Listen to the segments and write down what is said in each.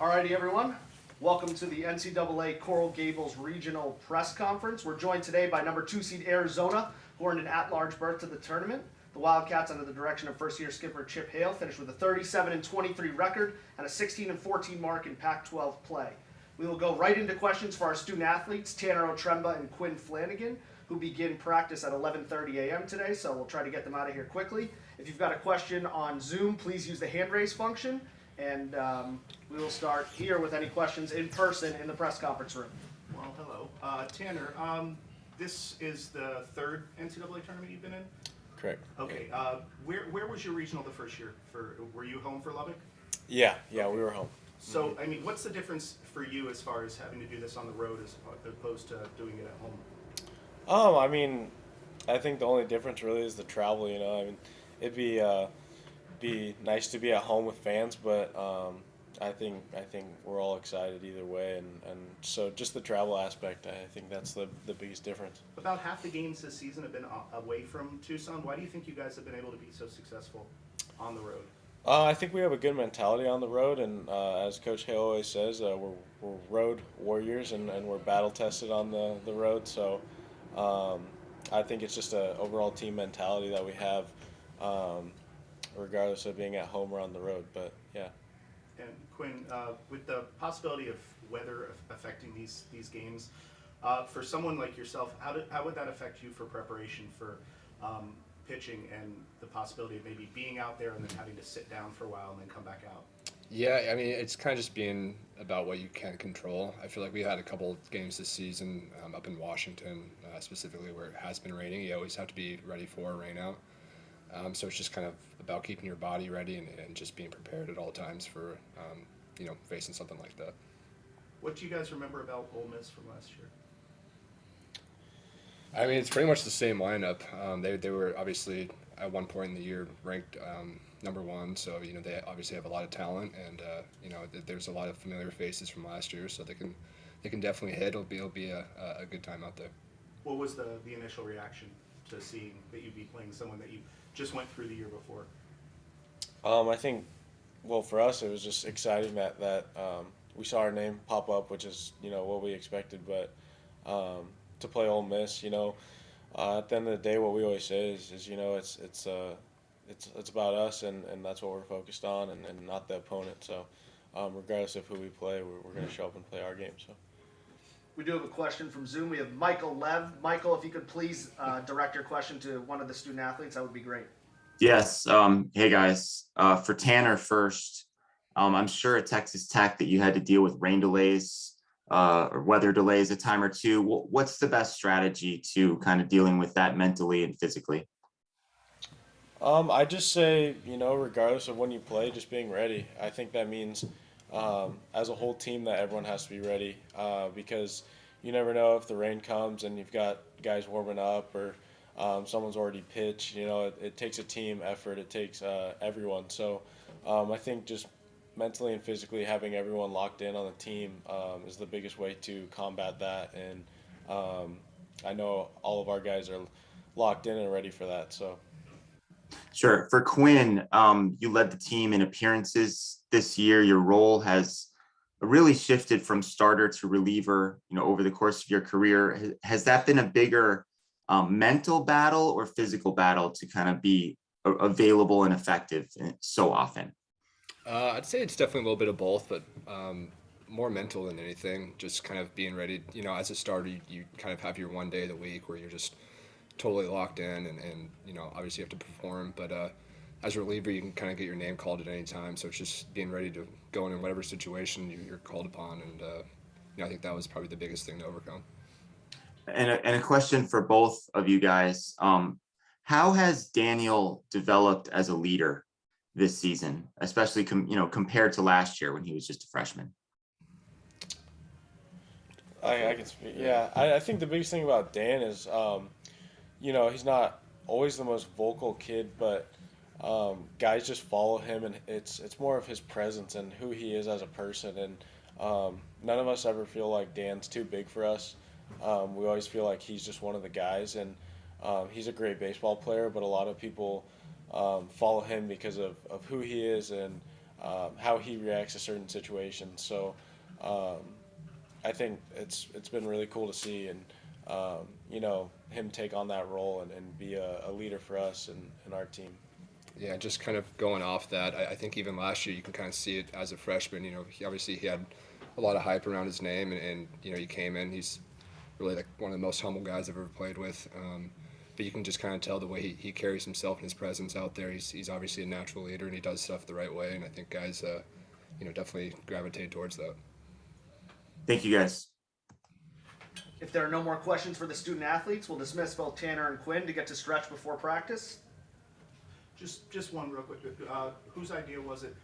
Alrighty, everyone. Welcome to the NCAA Coral Gables Regional Press Conference. We're joined today by number 2 seed Arizona, who earned an at-large berth to the tournament. The Wildcats, under the direction of first-year skipper Chip Hale, finished with a 37-23 record and a 16-14 mark in Pac-12 play. We will go right into questions for our student athletes, Tanner Otremba and Quinn Flanagan, who begin practice at 11:30 a.m. today, so we'll try to get them out of here quickly. If you've got a question on Zoom, please use the hand raise function, and we will start here with any questions in person in the press conference room. Well, hello. Tanner, this is the third NCAA tournament you've been in? Correct. Okay. Where was your regional the first year? Were you home for Lubbock? Yeah, we were home. So, I mean, what's the difference for you as far as having to do this on the road as opposed to doing it at home? I mean, I think the only difference really is the travel. I mean, it'd be nice to be at home with fans, but I think we're all excited either way, and so just the travel aspect, I think that's the biggest difference. About half the games this season have been away from Tucson. Why do you think you guys have been able to be so successful on the road? I think we have a good mentality on the road, and as Coach Hale always says, we're road warriors, and we're battle tested on the road. So I think it's just a overall team mentality that we have, regardless of being at home or on the road. But yeah. And Quinn, with the possibility of weather affecting these games, for someone like yourself, how would that affect you for preparation for pitching and the possibility of maybe being out there and then having to sit down for a while and then come back out? Yeah, I mean, it's kind of just being about what you can control. I feel like we had a couple games this season up in Washington, specifically where it has been raining. You always have to be ready for a rain out. So it's just kind of about keeping your body ready and just being prepared at all times for, facing something like that. What do you guys remember about Ole Miss from last year? I mean, it's pretty much the same lineup. They were obviously at one point in the year ranked number one, so they obviously have a lot of talent, and there's a lot of familiar faces from last year, so they can definitely hit. It'll be a good time out there. What was the initial reaction to seeing that you'd be playing someone that you just went through the year before? I think, well, for us, it was just exciting that we saw our name pop up, which is what we expected, but to play Ole Miss, at the end of the day, what we always say is it's about us, and that's what we're focused on, and not the opponent. So regardless of who we play, we're going to show up and play our game. So. We do have a question from Zoom. We have Michael Lev. Michael, if you could please direct your question to one of the student athletes, that would be great. Yes. Hey, guys. For Tanner first, I'm sure at Texas Tech that you had to deal with rain delays or weather delays a time or two. What's the best strategy to kind of dealing with that mentally and physically? I just say, regardless of when you play, just being ready. I think that means as a whole team that everyone has to be ready because you never know if the rain comes and you've got guys warming up or someone's already pitched. It takes a team effort. It takes everyone. So I think just mentally and physically having everyone locked in on the team is the biggest way to combat that. And I know all of our guys are locked in and ready for that. So. Sure. For Quinn, you led the team in appearances this year. Your role has really shifted from starter to reliever, over the course of your career. Has that been a bigger mental battle or physical battle to kind of be available and effective so often? I'd say it's definitely a little bit of both, but more mental than anything. Just kind of being ready. As a starter, you kind of have your one day of the week where you're just totally locked in, and obviously you have to perform. But as a reliever, you can kind of get your name called at any time. So it's just being ready to go in whatever situation you're called upon, and I think that was probably the biggest thing to overcome. And a question for both of you guys. How has Daniel developed as a leader this season, especially compared to last year when he was just a freshman? I can speak. Yeah, I think the biggest thing about Dan is, he's not always the most vocal kid, but guys just follow him, and it's more of his presence and who he is as a person. And none of us ever feel like Dan's too big for us. We always feel like he's just one of the guys, and he's a great baseball player, but a lot of people follow him because of who he is and how he reacts to certain situations. So I think it's been really cool to see, and him take on that role and be a leader for us and our team. Yeah, just kind of going off that, I think even last year you can kind of see it as a freshman. He had a lot of hype around his name, and he came in. He's really like one of the most humble guys I've ever played with. But you can just kind of tell the way he carries himself and his presence out there. He's obviously a natural leader, and he does stuff the right way. And I think guys, definitely gravitate towards that. Thank you, guys. If there are no more questions for the student athletes, we'll dismiss both Tanner and Quinn to get to stretch before practice. Just one real quick. Whose idea was it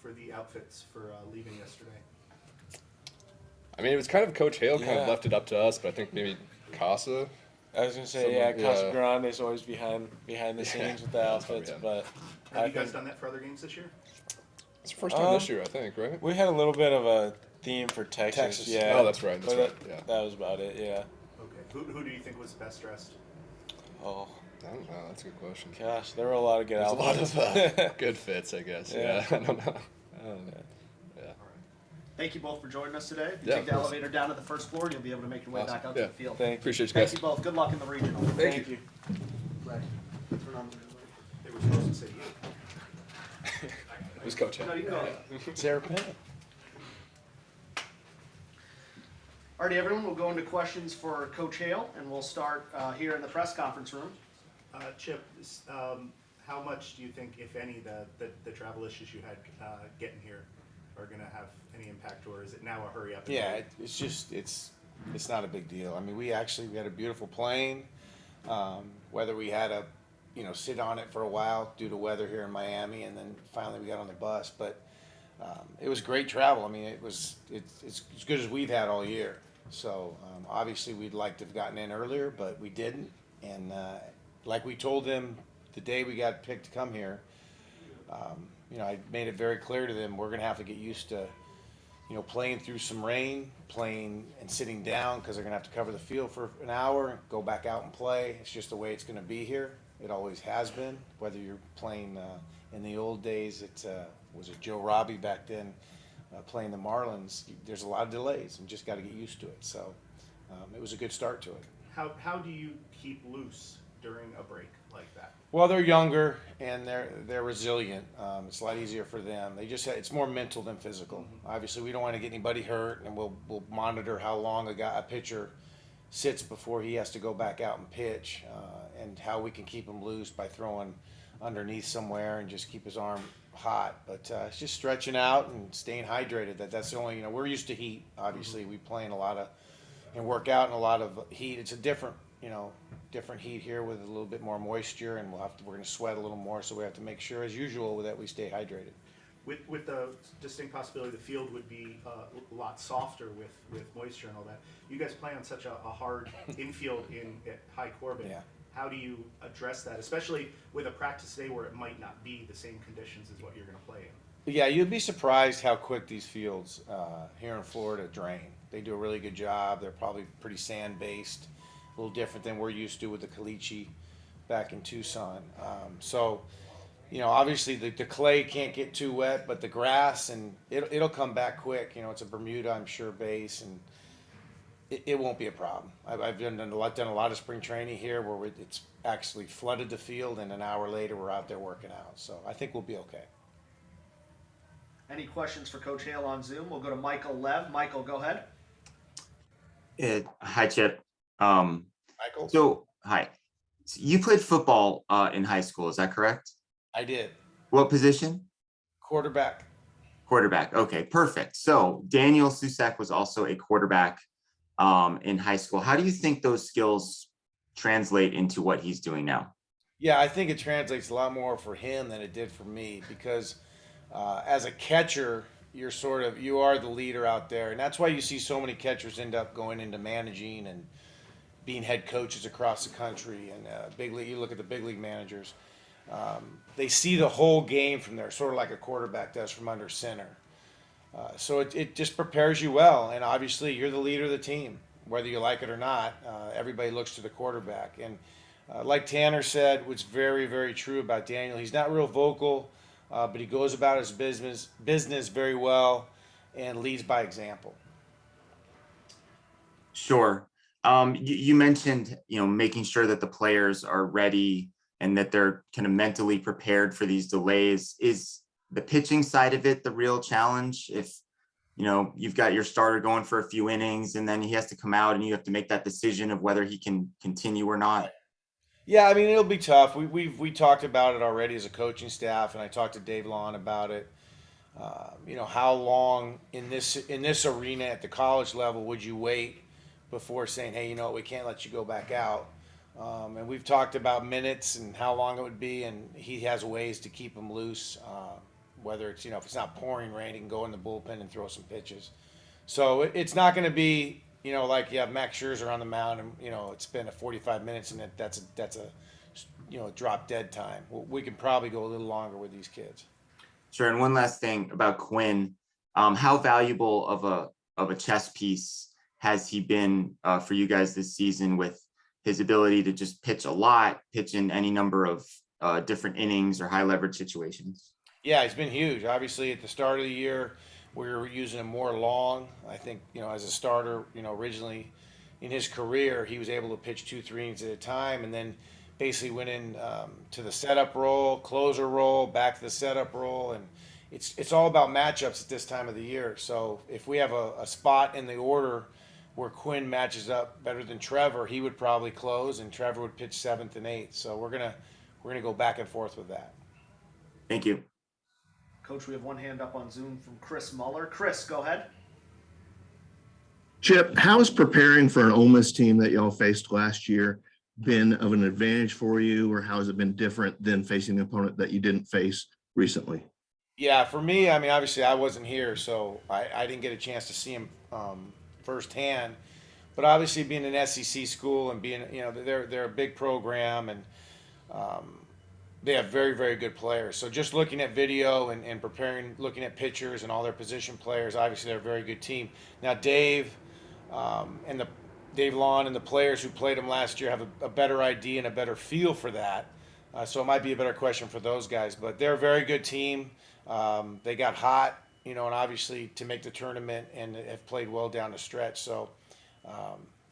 for the outfits for leaving yesterday? I mean, it was kind of Coach Hale kind Yeah. of left it up to us, but I think maybe Casa. I was gonna say, Someone- Casa yeah. Grande is always behind the scenes with the That's outfits, probably him. but Have I you guys think done that for other games this year? It's the first time this year, I think, right? we had a little bit of a theme for Texas. Texas. Yeah. Oh, that's right. That's But right. Yeah. that was about it. Yeah. Okay. Who do you think was best dressed? Oh I don't know. That's a good question. gosh, there were a lot of good There's a lot outfits. of good fits, I guess. Yeah. Yeah. I don't know. Yeah. Thank you both for joining us today. If you Yeah, take the of course. elevator down to the first floor, you'll be able to make your way Awesome. back out to Yeah. the field. Thank you. Appreciate you Thank guys. you both. Good luck in the regional. Thank you. Right. Turn on They were supposed to say you. Who's Coach Hale? No, you go. Sarah Penn. Alrighty, everyone, we'll go into questions for Coach Hale, and we'll start here in the press conference room. Chip, how much do you think, if any, the travel issues you had getting here are going to have any impact, or is it now a hurry up? And Yeah, wait? it's not a big deal. I mean, we had a beautiful plane. Whether we had to, sit on it for a while due to weather here in Miami, and then finally we got on the bus. But it was great travel. I mean, it's as good as we've had all year. So obviously we'd like to have gotten in earlier, but we didn't. And like we told them the day we got picked to come here, I made it very clear to them we're going to have to get used to, playing through some rain, playing and sitting down because they're going to have to cover the field for an hour, go back out and play. It's just the way it's going to be here. It always has been. Whether you're playing in the old days, was it Joe Robbie back then playing the Marlins? There's a lot of delays and just got to get used to it. So it was a good start to it. How do you keep loose during a break like that? Well, they're younger and they're resilient. It's a lot easier for them. It's more mental than physical. Obviously, we don't want to get anybody hurt, and we'll monitor how long a pitcher sits before he has to go back out and pitch, and how we can keep him loose by throwing underneath somewhere and just keep his arm hot. But it's just stretching out and staying hydrated. That's the only, we're used to heat. Obviously, we play in a lot of and work out in a lot of heat. It's a different heat here with a little bit more moisture, and we're going to sweat a little more, so we have to make sure, as usual, that we stay hydrated. With the distinct possibility the field would be a lot softer with moisture and all that. You guys play on such a hard infield at High Corbin. Yeah. How do you address that, especially with a practice day where it might not be the same conditions as what you're going to play in? Yeah, you'd be surprised how quick these fields here in Florida drain. They do a really good job. They're probably pretty sand-based, a little different than we're used to with the caliche back in Tucson. Obviously the clay can't get too wet, but the grass, and it'll come back quick. It's a Bermuda, I'm sure, base, and it won't be a problem. I've done a lot of spring training here where it's actually flooded the field, and an hour later we're out there working out. So I think we'll be okay. Any questions for Coach Hale on Zoom? We'll go to Michael Lev. Michael, go ahead. Hi, Chip. Michael? So, hi. So you played football in high school, is that correct? I did. What position? Quarterback. Quarterback. Okay, perfect. So Daniel Susak was also a quarterback in high school. How do you think those skills translate into what he's doing now? Yeah, I think it translates a lot more for him than it did for me, because as a catcher, you are the leader out there, and that's why you see so many catchers end up going into managing and being head coaches across the country. And big league, you look at the big league managers, they see the whole game from there, sort of like a quarterback does from under center. So it just prepares you well, and obviously you're the leader of the team, whether you like it or not. Everybody looks to the quarterback, and like Tanner said, what's very, very true about Daniel, he's not real vocal. but he goes about his business very well and leads by example. Sure. You mentioned, making sure that the players are ready and that they're kind of mentally prepared for these delays. Is the pitching side of it the real challenge? If, you've got your starter going for a few innings and then he has to come out and you have to make that decision of whether he can continue or not. Yeah, I mean it'll be tough. We talked about it already as a coaching staff, and I talked to Dave Lawn about it. How long in this arena at the college level would you wait before saying, hey, we can't let you go back out? And we've talked about minutes and how long it would be, and he has ways to keep them loose. Whether it's if it's not pouring rain, he can go in the bullpen and throw some pitches. So it's not going to be like you have Max Scherzer on the mound, and it's been a 45 minutes, and that's a drop dead time. We can probably go a little longer with these kids. Sure. And one last thing about Quinn, how valuable of a chess piece has he been for you guys this season with his ability to just pitch a lot, pitch in any number of different innings or high leverage situations? Yeah, he's been huge. Obviously, at the start of the year, we were using him more long. I think as a starter, originally in his career, he was able to pitch 2-3 innings at a time, and then basically went in to the setup role, closer role, back to the setup role, and it's all about matchups at this time of the year. So if we have a spot in the order where Quinn matches up better than Trevor, he would probably close, and Trevor would pitch 7th and 8th. So we're gonna go back and forth with that. Thank you. Coach, we have one hand up on Zoom from Chris Muller. Chris, go ahead. Chip, how has preparing for an Ole Miss team that y'all faced last year been of an advantage for you, or how has it been different than facing an opponent that you didn't face recently? Yeah, for me, I mean, obviously I wasn't here, so I didn't get a chance to see him firsthand. But obviously, being an SEC school and being, they're a big program, and they have very, very good players. So just looking at video and preparing, looking at pictures and all their position players, obviously they're a very good team. Now Dave Dave Lawn and the players who played him last year have a better idea and a better feel for that. So it might be a better question for those guys. But they're a very good team. They got hot, and obviously to make the tournament, and have played well down the stretch. So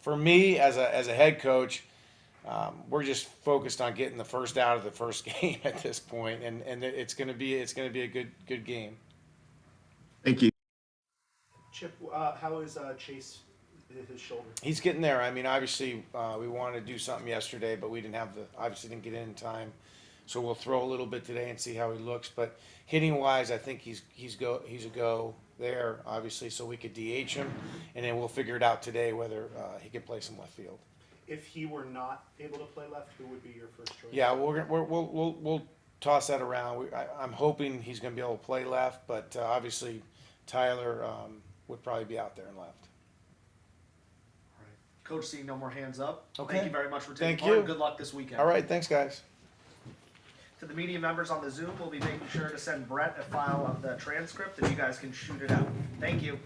for me, as a head coach, we're just focused on getting the first out of the first game at this point, and it's going to be a good game. Thank you. Chip, how is Chase, his shoulder? He's getting there. I mean, obviously, we wanted to do something yesterday, but we obviously didn't get in time. So we'll throw a little bit today and see how he looks. But hitting wise, I think he's a go there, obviously. So we could DH him, and then we'll figure it out today whether he can play some left field. If he were not able to play left, who would be your first choice? Yeah, we'll toss that around. I'm hoping he's going to be able to play left, but obviously Tyler would probably be out there in left. All right. Coach, seeing no more hands up. Okay. Thank you very much for taking Thank part. you. And good luck this weekend. All right, thanks, guys. To the media members on the Zoom, we'll be making sure to send Brett a file of the transcript, and you guys can shoot it out. Thank you.